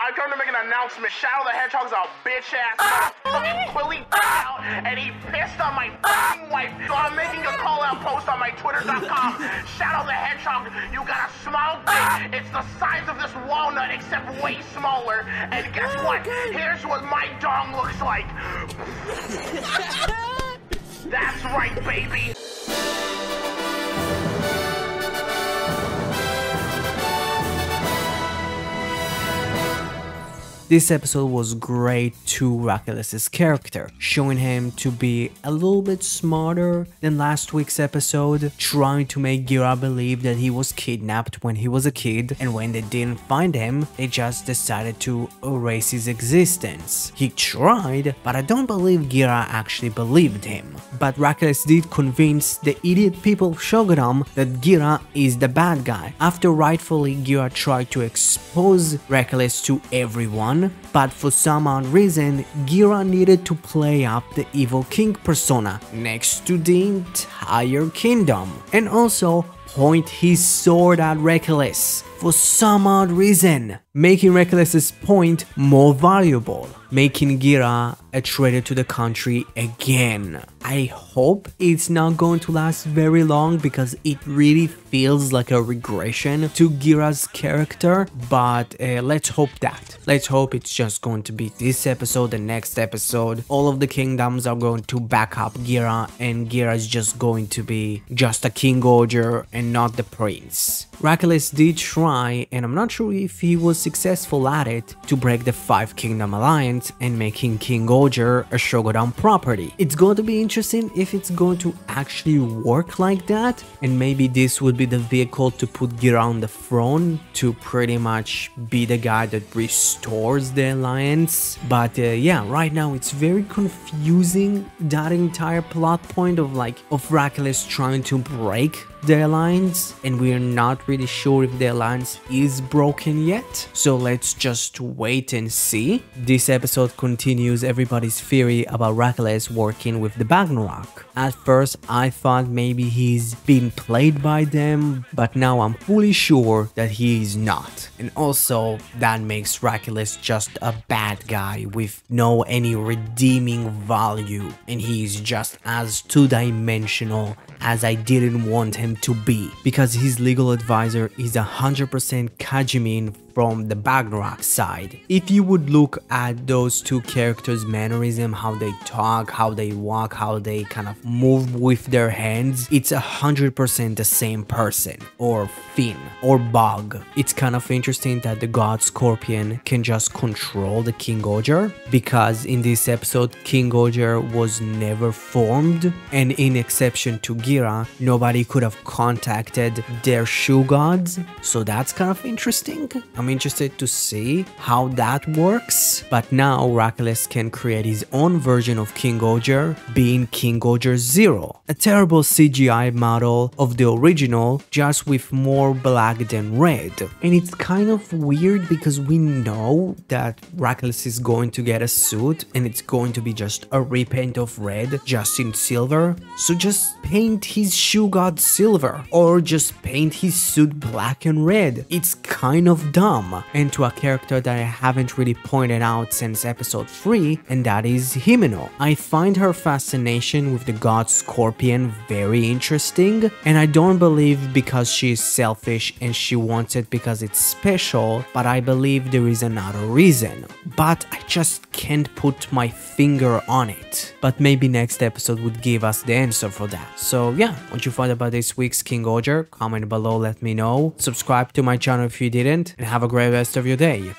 I come to make an announcement. Shadow the Hedgehog's a bitch ass motherfucking Willie out, and he pissed on my fucking wife. So I'm making a call out post on my Twitter.com. Shadow the Hedgehog, you got a small dick. It's the size of this walnut, except way smaller. And guess what? Here's what my dong looks like. That's right, baby. This episode was great to Hercules' character, showing him to be a little bit smarter than last week's episode, trying to make Gira believe that he was kidnapped when he was a kid, and when they didn't find him, they just decided to erase his existence. He tried, but I don't believe Gira actually believed him. But Hercules did convince the idiot people of Shogunam that Gira is the bad guy, after rightfully Gira tried to expose Hercules to everyone. But for some odd reason, Gira needed to play up the evil king persona next to the entire kingdom, and also point his sword at Hercules for some odd reason, making Hercules' point more valuable, making Gira a traitor to the country again. I hope it's not going to last very long because it really feels like a regression to Gira's character, but let's hope that. Let's hope it's just going to be this episode, the next episode. All of the kingdoms are going to back up Gira, and Gira is just going to be just a King-Ohger and not the prince. Hercules did try, and I'm not sure if he was successful at it, to break the 5 Kingdom Alliance and making King-Ohger a Shogunam property. It's going to be interesting if it's going to actually work like that, and maybe this would be the vehicle to put Gira on the throne to pretty much be the guy that restores the alliance. But yeah, right now it's very confusing, that entire plot point of Hercules trying to break the alliance, and we're not really sure if the alliance is broken yet, so let's just wait and see. This episode continues everybody's theory about Hercules working with the Ragnarok. At first I thought maybe he's been played by them, but now I'm fully sure that he is not. And also that makes Hercules just a bad guy with no any redeeming value, and he's just as two-dimensional as I didn't want him to be, because his legal advisor is 100% Kajimin from the Ragnarok side. If you would look at those two characters' mannerism, how they talk, how they walk, how they kind of move with their hands, it's 100% the same person, or Finn, or Bug. It's kind of interesting that the god Scorpion can just control the King-Ohger, because in this episode King-Ohger was never formed, and in exception to Gira, nobody could have contacted their shoe gods, so that's kind of interesting. I'm interested to see how that works, but now Hercules can create his own version of King-Ohger, being King-Ohger 0, a terrible CGI model of the original, just with more black than red. And it's kind of weird because we know that Hercules is going to get a suit and it's going to be just a repaint of red, just in silver, so just paint his shoe god silver, or just paint his suit black and red. It's kind of dumb. And to a character that I haven't really pointed out since episode 3, and that is Himeno. I find her fascination with the god Scorpion very interesting, and I don't believe because she is selfish and she wants it because it's special, but I believe there is another reason. But I just can't put my finger on it. But maybe next episode would give us the answer for that. So yeah, what you thought about this week's King-Ohger? Comment below, let me know. Subscribe to my channel if you didn't, and have a great rest of your day.